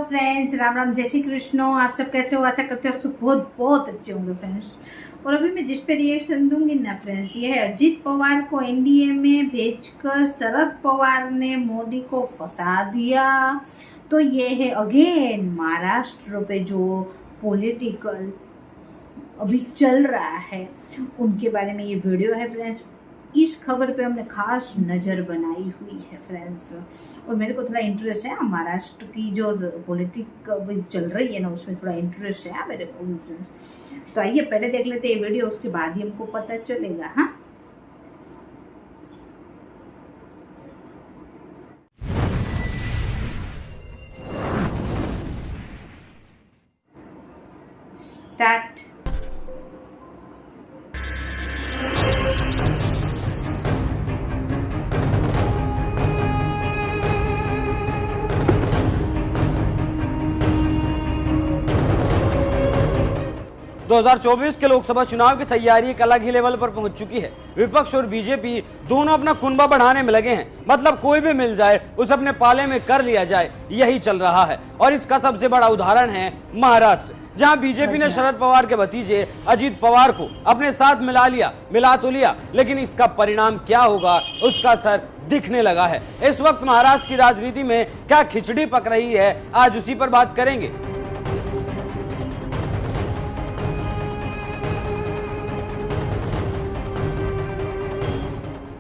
Friends, Ram Ram, जय श्री कृष्ण। आप सब कैसे हो? आशा करते हो आप सब बहुत बहुत अच्छे होंगे फ्रेंड्स। और अभी मैं जिस पे रिएक्शन दूंगी ना फ्रेंड्स, ये है अजीत पवार को एनडीए में भेजकर शरद पवार ने मोदी को फंसा दिया। तो ये है अगेन महाराष्ट्र पे जो पॉलिटिकल अभी चल रहा है उनके बारे में ये वीडियो है फ्रेंड्स। इस खबर पे हमने खास नज़र बनाई हुई है फ्रेंड्स। और मेरे को थोड़ा इंटरेस्ट है महाराष्ट्र की जो पॉलिटिक चल रही है ना, उसमें थोड़ा इंटरेस्ट है मेरे को भी फ्रेंड्स। तो आइए पहले देख लेते हैं ये वीडियो, उसके बाद ही हमको पता चलेगा। हाँ, स्टार्ट। 2024 के लोकसभा चुनाव की तैयारी एक अलग ही लेवल पर पहुंच चुकी है। विपक्ष और बीजेपी दोनों अपना कुनबा बढ़ाने में लगे हैं। मतलब कोई भी मिल जाए उसे अपने पाले में कर लिया जाए, यही चल रहा है। और इसका सबसे बड़ा उदाहरण है महाराष्ट्र, जहां बीजेपी ने शरद पवार के भतीजे अजीत पवार को अपने साथ मिला तो लिया, लेकिन इसका परिणाम क्या होगा उसका असर दिखने लगा है। इस वक्त महाराष्ट्र की राजनीति में क्या खिचड़ी पक रही है, आज उसी पर बात करेंगे।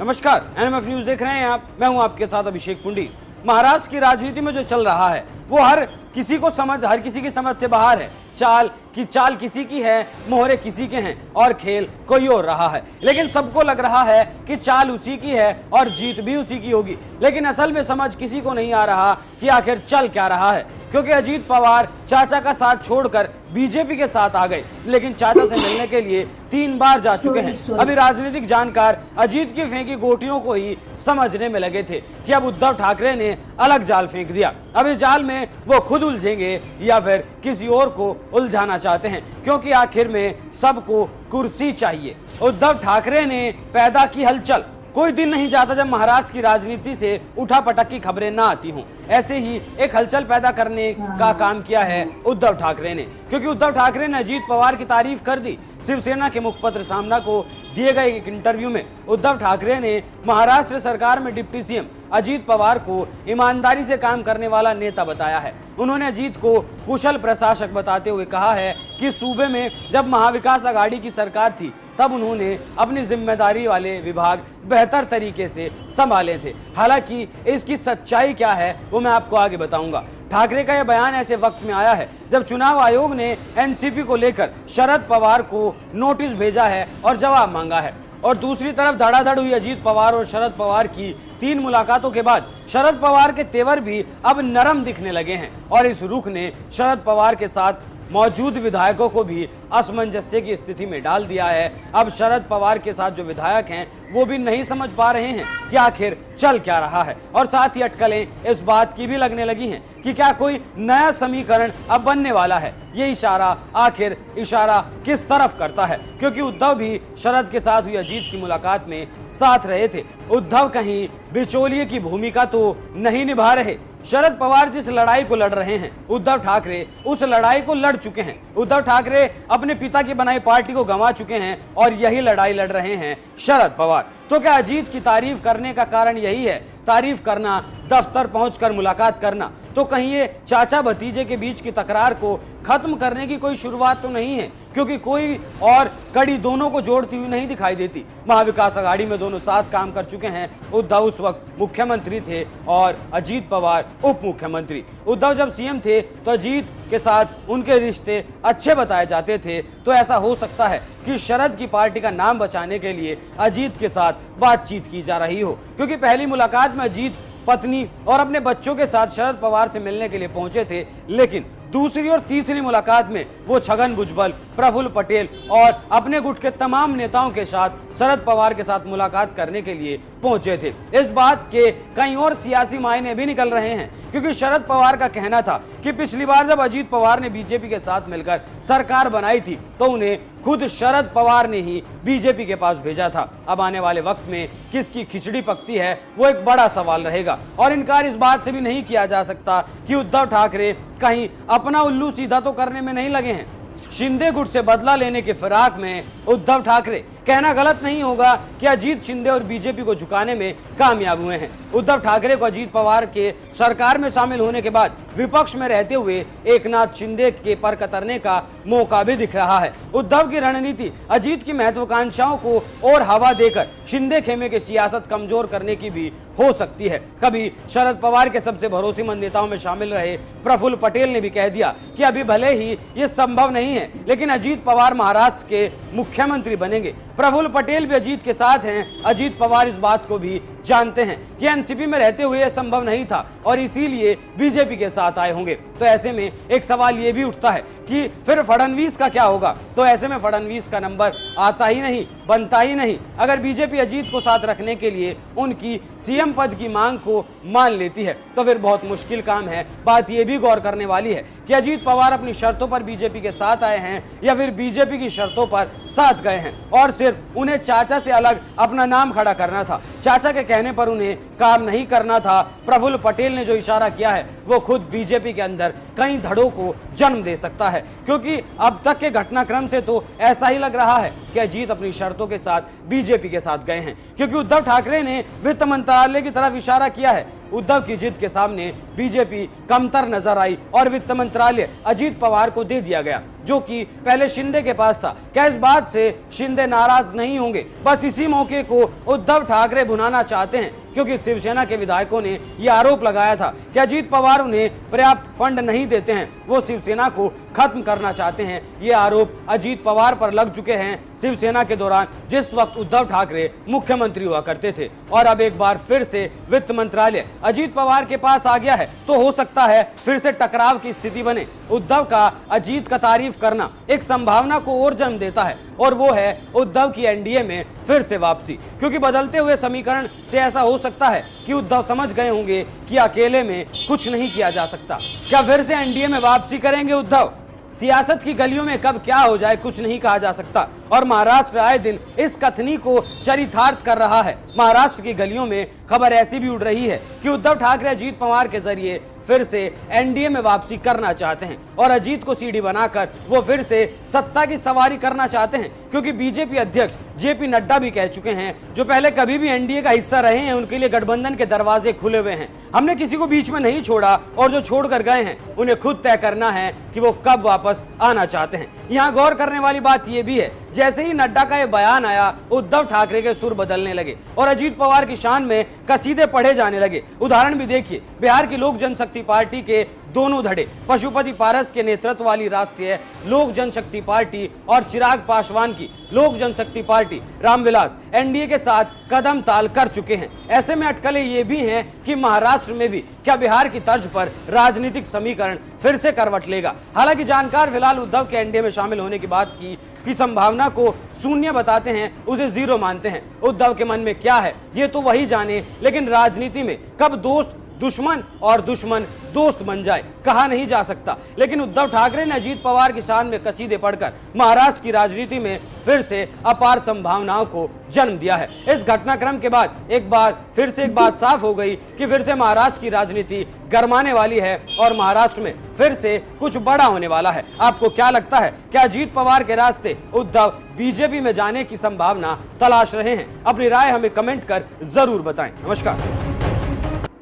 नमस्कार, एनएमएफ न्यूज देख रहे हैं आप। मैं हूं आपके साथ अभिषेक पुंडी। महाराष्ट्र की राजनीति में जो चल रहा है वो हर किसी की समझ से बाहर है। चाल किसी की है, मोहरे किसी के हैं और खेल कोई और रहा है। लेकिन सबको लग रहा है कि चाल उसी की है और जीत भी उसी की होगी। लेकिन असल में समझ किसी को नहीं आ रहा कि आखिर चल क्या रहा है, क्योंकि अजीत पवार चाचा का साथ छोड़कर बीजेपी के साथ आ गए, लेकिन चाचा से मिलने के लिए 3 बार जा चुके हैं। अभी राजनीतिक जानकार अजीत की फेंकी गोटियों को ही समझने में लगे थे कि अब उद्धव ठाकरे ने अलग जाल फेंक दिया। अब इस जाल में वो खुद उलझेंगे या फिर किसी और को उलझाना चाहते हैं, क्योंकि आखिर में सबको कुर्सी चाहिए। उद्धव ठाकरे ने पैदा की हलचल। कोई दिन नहीं जाता जब महाराष्ट्र की राजनीति से उठापटक की खबरें ना आती हों। ऐसे ही एक हलचल पैदा करने का काम किया है उद्धव ठाकरे ने, क्योंकि उद्धव ठाकरे ने अजीत पवार की तारीफ कर दी। शिवसेना के मुखपत्र सामना को दिए गए एक इंटरव्यू में उद्धव ठाकरे ने महाराष्ट्र सरकार में डिप्टी सीएम अजीत पवार को ईमानदारी से काम करने वाला नेता बताया है। उन्होंने अजीत को कुशल प्रशासक बताते हुए कहा है कि सूबे में जब महाविकास आघाड़ी की सरकार थी तब उन्होंने अपनी जिम्मेदारी वाले विभाग बेहतर तरीके से संभाले थे। हालांकि इसकी सच्चाई क्या है वो मैं आपको आगे बताऊंगा। ठाकरे का यह बयान ऐसे वक्त में आया है जब चुनाव आयोग ने एनसीपी को लेकर शरद पवार को नोटिस भेजा है और जवाब मांगा है। और दूसरी तरफ धड़ाधड़ हुई अजीत पवार और शरद पवार की 3 मुलाकातों के बाद शरद पवार के तेवर भी अब नरम दिखने लगे हैं और इस रुख ने शरद पवार के साथ मौजूद विधायकों को भी असमंजस्य की स्थिति में डाल दिया है। अब शरद पवार के साथ जो विधायक हैं वो भी नहीं समझ पा रहे हैं कि आखिर चल क्या रहा है, और साथ ही अटकलें इस बात की भी लगने लगी हैं कि क्या कोई नया समीकरण अब बनने वाला है। ये इशारा किस तरफ करता है, क्योंकि उद्धव भी शरद के साथ हुई अजीत की मुलाकात में साथ रहे थे। उद्धव कहीं बिचौलिए की भूमिका तो नहीं निभा रहे। शरद पवार जिस लड़ाई को लड़ रहे हैं उद्धव ठाकरे उस लड़ाई को लड़ चुके हैं। उद्धव ठाकरे अपने पिता की बनाई पार्टी को गंवा चुके हैं और यही लड़ाई लड़ रहे हैं शरद पवार। तो क्या अजीत की तारीफ करने का कारण यही है, तारीफ करना, दफ्तर पहुंचकर मुलाकात करना? तो कहीं ये चाचा भतीजे के बीच की तकरार को खत्म करने की कोई शुरुआत तो नहीं है, क्योंकि कोई और कड़ी दोनों को जोड़ती हुई नहीं दिखाई देती। महाविकास आघाड़ी में दोनों साथ काम कर चुके हैं। उद्धव उस वक्त मुख्यमंत्री थे और अजीत पवार उप मुख्यमंत्री। उद्धव जब सीएम थे तो अजीत के साथ उनके रिश्ते अच्छे बताए जाते थे। तो ऐसा हो सकता है कि शरद की पार्टी का नाम बचाने के लिए अजीत के साथ बातचीत की जा रही हो, क्योंकि पहली मुलाकात में अजीत पत्नी और अपने बच्चों के साथ शरद पवार से मिलने के लिए पहुंचे थे, लेकिन दूसरी और तीसरी मुलाकात में वो छगन भुजबल, प्रफुल्ल पटेल और अपने गुट के तमाम नेताओं के साथ शरद पवार के साथ मुलाकात करने के लिए पहुंचे थे। इस बात के कई और सियासी मायने भी निकल रहे हैं, क्योंकि शरद पवार का कहना था कि पिछली बार जब अजीत पवार ने बीजेपी के साथ मिलकर सरकार बनाई थी तो उन्हें खुद शरद पवार ने ही बीजेपी के पास भेजा था। अब आने वाले वक्त में किसकी खिचड़ी पकती है वो एक बड़ा सवाल रहेगा। और इनकार इस बात से भी नहीं किया जा सकता कि उद्धव ठाकरे कहीं अपना उल्लू सीधा तो करने में नहीं लगे हैं। शिंदे गुट से बदला लेने के फिराक में उद्धव ठाकरे, कहना गलत नहीं होगा कि अजीत शिंदे और बीजेपी को झुकाने में कामयाब हुए हैं। उद्धव ठाकरे को अजीत पवार के सरकार में शामिल होने के बाद विपक्ष में रहते हुए एकनाथ शिंदे के पर कतरने का मौका भी दिख रहा है। उद्धव की रणनीति अजीत की महत्वाकांक्षाओं को और हवा देकर शिंदे खेमे की सियासत कमजोर करने की भी हो सकती है। कभी शरद पवार के सबसे भरोसेमंद नेताओं में शामिल रहे प्रफुल्ल पटेल ने भी कह दिया कि अभी भले ही ये संभव नहीं है, लेकिन अजीत पवार महाराष्ट्र के मुख्यमंत्री बनेंगे। प्रफुल्ल पटेल भी अजीत के साथ हैं। अजीत पवार इस बात को भी जानते हैं कि एनसीपी में रहते हुए यह संभव नहीं था और इसीलिए बीजेपी के साथ आए होंगे। तो ऐसे में एक सवाल ये भी उठता है कि फिर फडणवीस का क्या होगा। तो ऐसे में फडणवीस का नंबर आता ही नहीं, बनता ही नहीं। अगर बीजेपी अजीत को साथ रखने के लिए उनकी सीएम पद की मांग को मान लेती है तो फिर बहुत मुश्किल काम है। बात यह भी गौर करने वाली है कि अजीत पवार अपनी शर्तों पर बीजेपी के साथ आए हैं या फिर बीजेपी की शर्तों पर साथ गए हैं और सिर्फ उन्हें चाचा से अलग अपना नाम खड़ा करना था। चाचा के कहने पर उन्हें काम नहीं करना था। प्रफुल्ल पटेल ने जो इशारा किया है वो खुद बीजेपी के अंदर कई धड़ों को जन्म दे सकता है, क्योंकि अब तक के घटनाक्रम से तो ऐसा ही लग रहा है कि अजीत अपनी शर्तों के साथ बीजेपी के साथ गए हैं, क्योंकि उद्धव ठाकरे ने वित्त मंत्रालय की तरफ इशारा किया है। उद्धव की जिद के सामने बीजेपी कमतर नजर आई और वित्त मंत्रालय अजीत पवार को दे दिया गया, जो कि पहले शिंदे के पास था। क्या इस बात से शिंदे नाराज नहीं होंगे? बस इसी मौके को उद्धव ठाकरे भुनाना चाहते हैं, क्योंकि शिवसेना के विधायकों ने यह आरोप लगाया था कि अजीत पवार उन्हें पर्याप्त फंड नहीं देते हैं, वो शिवसेना को खत्म करना चाहते हैं। ये आरोप अजीत पवार पर लग चुके हैं शिवसेना के दौरान, जिस वक्त उद्धव ठाकरे मुख्यमंत्री हुआ करते थे। और अब एक बार फिर से वित्त मंत्रालय अजीत पवार के पास आ गया है, तो हो सकता है फिर से टकराव की स्थिति बने। उद्धव का अजीत का तारीफ करना एक संभावना को और जन्म देता है, और वो है उद्धव की एनडीए में फिर से वापसी, क्योंकि बदलते हुए समीकरण से ऐसा हो सकता है कि उद्धव समझ गए होंगे कि अकेले में कुछ नहीं किया जा सकता। क्या फिर से एनडीए में वापसी करेंगे उद्धव? सियासत की गलियों में कब क्या हो जाए कुछ नहीं कहा जा सकता, और महाराष्ट्र आए दिन इस कथनी को चरितार्थ कर रहा है। महाराष्ट्र की गलियों में खबर ऐसी भी उड़ रही है कि उद्धव ठाकरे अजीत पवार के जरिए फिर से एनडीए में वापसी करना चाहते हैं और अजीत को सीढ़ी बनाकर वो फिर से सत्ता की सवारी करना चाहते हैं, क्योंकि बीजेपी अध्यक्ष जेपी नड्डा भी कह चुके हैं, जो पहले कभी भी एनडीए का हिस्सा रहे हैं, उनके लिए गठबंधन के दरवाजे खुले हुए हैं। हमने किसी को बीच में नहीं छोड़ा और जो छोड़कर गए हैं उन्हें खुद तय करना है कि वो कब वापस आना चाहते हैं। यहाँ गौर करने वाली बात यह भी है, जैसे ही नड्डा का यह बयान आया उद्धव ठाकरे के सुर बदलने लगे और अजीत पवार की शान में कसीदे पढ़े जाने लगे। उदाहरण भी देखिए, बिहार की लोक जनशक्ति पार्टी के दोनों धड़े, पशुपति पारस के नेतृत्व वाली राष्ट्रीय लोक जनशक्ति पार्टी और चिराग पासवान की लोक जनशक्ति पार्टी रामविलास एनडीए के साथ कदम ताल कर चुके हैं। ऐसे में अटकलें ये भी हैं कि महाराष्ट्र में भी क्या बिहार की तर्ज पर राजनीतिक समीकरण फिर से करवट लेगा। हालांकि जानकार फिलहाल उद्धव के एनडीए में शामिल होने की बात की संभावना को शून्य बताते हैं, उसे जीरो मानते हैं। उद्धव के मन में क्या है ये तो वही जाने, लेकिन राजनीति में कब दोस्त दुश्मन और दुश्मन दोस्त बन जाए कहा नहीं जा सकता। लेकिन उद्धव ठाकरे ने अजीत पवार की शान में कसीदे पढ़कर महाराष्ट्र की राजनीति में फिर से अपार संभावनाओं को जन्म दिया है। इस घटनाक्रम के बाद एक बात साफ हो गई कि फिर से महाराष्ट्र की राजनीति गरमाने वाली है और महाराष्ट्र में फिर से कुछ बड़ा होने वाला है। आपको क्या लगता है, क्या अजीत पवार के रास्ते उद्धव बीजेपी में जाने की संभावना तलाश रहे हैं? अपनी राय हमें कमेंट कर जरूर बताएं। नमस्कार।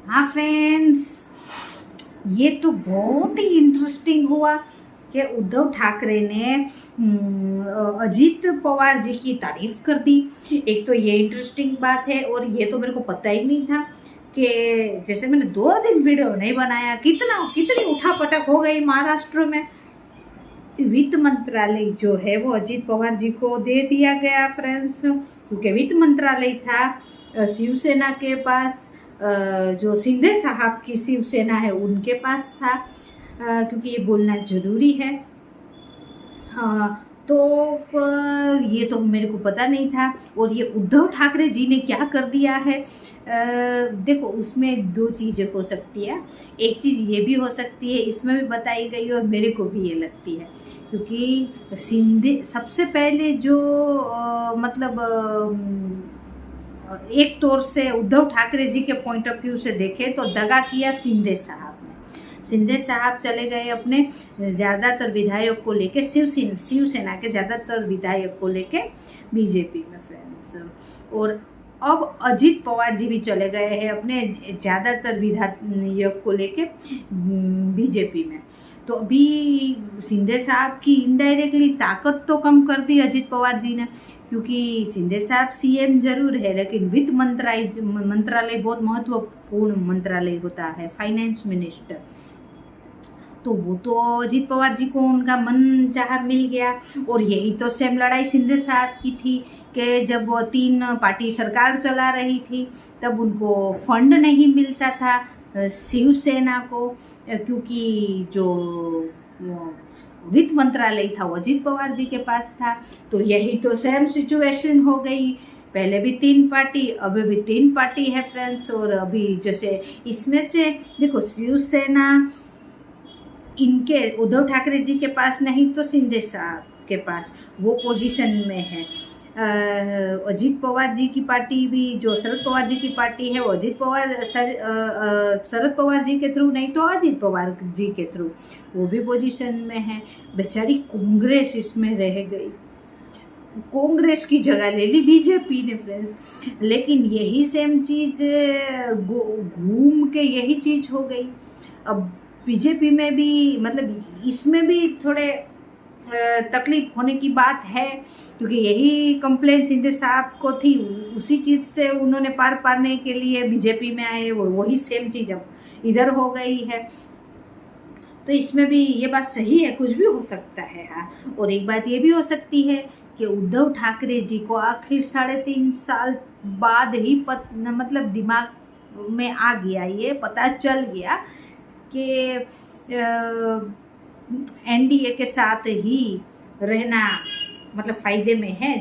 हाँ फ्रेंड्स, ये तो बहुत ही इंटरेस्टिंग हुआ कि उद्धव ठाकरे ने अजीत पवार जी की तारीफ कर दी। एक तो ये इंटरेस्टिंग बात है, और ये तो मेरे को पता ही नहीं था कि जैसे मैंने 2 दिन वीडियो नहीं बनाया, कितनी उठापटक हो गई महाराष्ट्र में। वित्त मंत्रालय जो है वो अजीत पवार जी को दे दिया गया फ्रेंड्स, क्योंकि वित्त मंत्रालय था शिवसेना के पास, जो शिंदे साहब की शिवसेना है उनके पास था, क्योंकि ये बोलना ज़रूरी है। तो ये तो मेरे को पता नहीं था। और ये उद्धव ठाकरे जी ने क्या कर दिया है, देखो उसमें 2 चीज़ें हो सकती है। एक चीज़ ये भी हो सकती है, इसमें भी बताई गई और मेरे को भी ये लगती है क्योंकि शिंदे सबसे पहले जो एक तौर से उद्धव ठाकरे जी के पॉइंट ऑफ व्यू से देखें तो दगा किया शिंदे साहब ने। शिंदे साहब चले गए अपने ज़्यादातर विधायक को लेके शिवसेना के ज़्यादातर विधायक को लेके बीजेपी में फ्रेंड्स, और अब अजीत पवार जी भी चले गए हैं अपने ज़्यादातर विधायक को लेके बीजेपी में। तो अभी शिंदे साहब की इनडायरेक्टली ताकत तो कम कर दी अजीत पवार जी ने, क्योंकि शिंदे साहब सीएम जरूर है लेकिन वित्त मंत्रालय बहुत महत्वपूर्ण मंत्रालय होता है, फाइनेंस मिनिस्टर, तो वो तो अजीत पवार जी को उनका मन चाहा मिल गया। और यही तो सेम लड़ाई शिंदे साहब की थी कि जब वो 3 पार्टी सरकार चला रही थी तब उनको फंड नहीं मिलता था शिवसेना को, क्योंकि जो वित्त मंत्रालय था वो अजीत पवार जी के पास था। तो यही तो सेम सिचुएशन हो गई, पहले भी 3 पार्टी अभी भी 3 पार्टी है फ्रेंड्स। और अभी जैसे इसमें से देखो शिवसेना इनके उद्धव ठाकरे जी के पास नहीं तो शिंदे साहब के पास वो पोजीशन में है। अजीत पवार जी की पार्टी भी, जो शरद पवार जी की पार्टी है वो शरद पवार जी के थ्रू नहीं तो अजीत पवार जी के थ्रू वो भी पोजीशन में है। बेचारी कांग्रेस इसमें रह गई, कांग्रेस की जगह ले ली बीजेपी ने फ्रेंड्स। लेकिन यही सेम चीज़ घूम के यही चीज़ हो गई। अब बीजेपी में भी मतलब इसमें भी थोड़े तकलीफ होने की बात है, क्योंकि यही कंप्लेंट शिंदे साहब को थी, उसी चीज़ से उन्होंने पार पाने के लिए बीजेपी में आए और वही सेम चीज़ अब इधर हो गई है। तो इसमें भी ये बात सही है, कुछ भी हो सकता है। हाँ, और एक बात ये भी हो सकती है कि उद्धव ठाकरे जी को आखिर 3.5 साल बाद ही मतलब दिमाग में आ गया, ये पता चल गया कि एनडीए के साथ ही रहना मतलब फ़ायदे में है,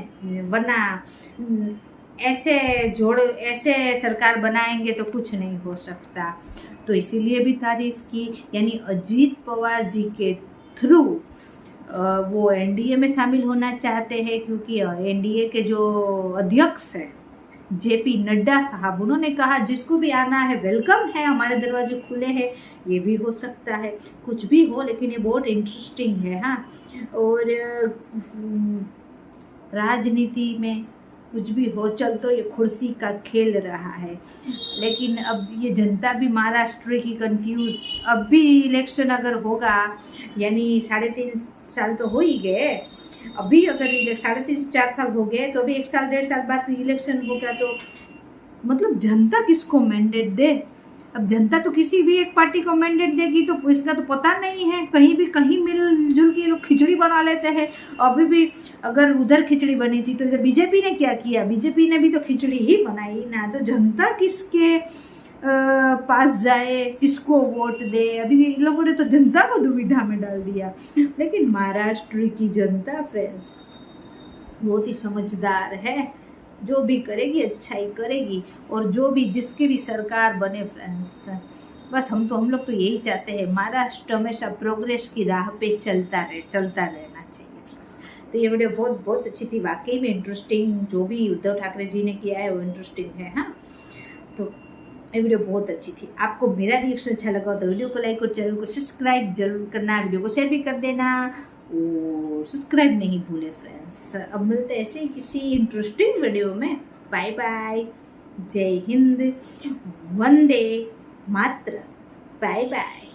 वरना ऐसे सरकार बनाएंगे तो कुछ नहीं हो सकता। तो इसीलिए भी तारीफ की, यानी अजीत पवार जी के थ्रू वो एनडीए में शामिल होना चाहते हैं, क्योंकि एनडीए के जो अध्यक्ष हैं जेपी नड्डा साहब, उन्होंने कहा जिसको भी आना है वेलकम है, हमारे दरवाजे खुले हैं। ये भी हो सकता है, कुछ भी हो, लेकिन ये बहुत इंटरेस्टिंग है। हाँ, और राजनीति में कुछ भी हो, चल तो ये कुर्सी का खेल रहा है। लेकिन अब ये जनता भी महाराष्ट्र की कंफ्यूज, अब भी इलेक्शन अगर होगा, यानी 3.5 साल तो हो ही गए, अभी अगर 3.5-4 साल हो गए तो अभी 1 साल 1.5 साल बाद इलेक्शन होगा, तो मतलब जनता किसको मैंडेट दे? अब जनता तो किसी भी एक पार्टी को मैंडेट देगी तो इसका तो पता नहीं है, कहीं मिलजुल के लोग खिचड़ी बना लेते हैं। अभी भी अगर उधर खिचड़ी बनी थी तो इधर बीजेपी ने क्या किया, बीजेपी ने भी तो खिचड़ी ही बनाई ना। तो जनता किसके पास जाए, किसको वोट दे, अभी इन लोगों ने तो जनता को दुविधा में डाल दिया। लेकिन महाराष्ट्र की जनता फ्रेंड्स बहुत ही समझदार है, जो भी करेगी अच्छा ही करेगी, और जो भी जिसकी भी सरकार बने फ्रेंड्स, बस हम लोग तो यही चाहते हैं महाराष्ट्र हमेशा प्रोग्रेस की राह पे चलता रहना चाहिए फ्रेंड्स। तो ये वीडियो बहुत अच्छी थी, वाकई में इंटरेस्टिंग, जो भी उद्धव ठाकरे जी ने किया है वो इंटरेस्टिंग है। हाँ, तो ये वीडियो बहुत अच्छी थी। आपको मेरा रिएक्शन अच्छा लगा तो वीडियो को लाइक और चैनल को सब्सक्राइब जरूर करना, वीडियो को शेयर भी कर देना और सब्सक्राइब नहीं भूले फ्रेंड्स। अब मिलते हैं ऐसे ही किसी इंटरेस्टिंग वीडियो में। बाय बाय, जय हिंद, वंदे मातरम, बाय बाय।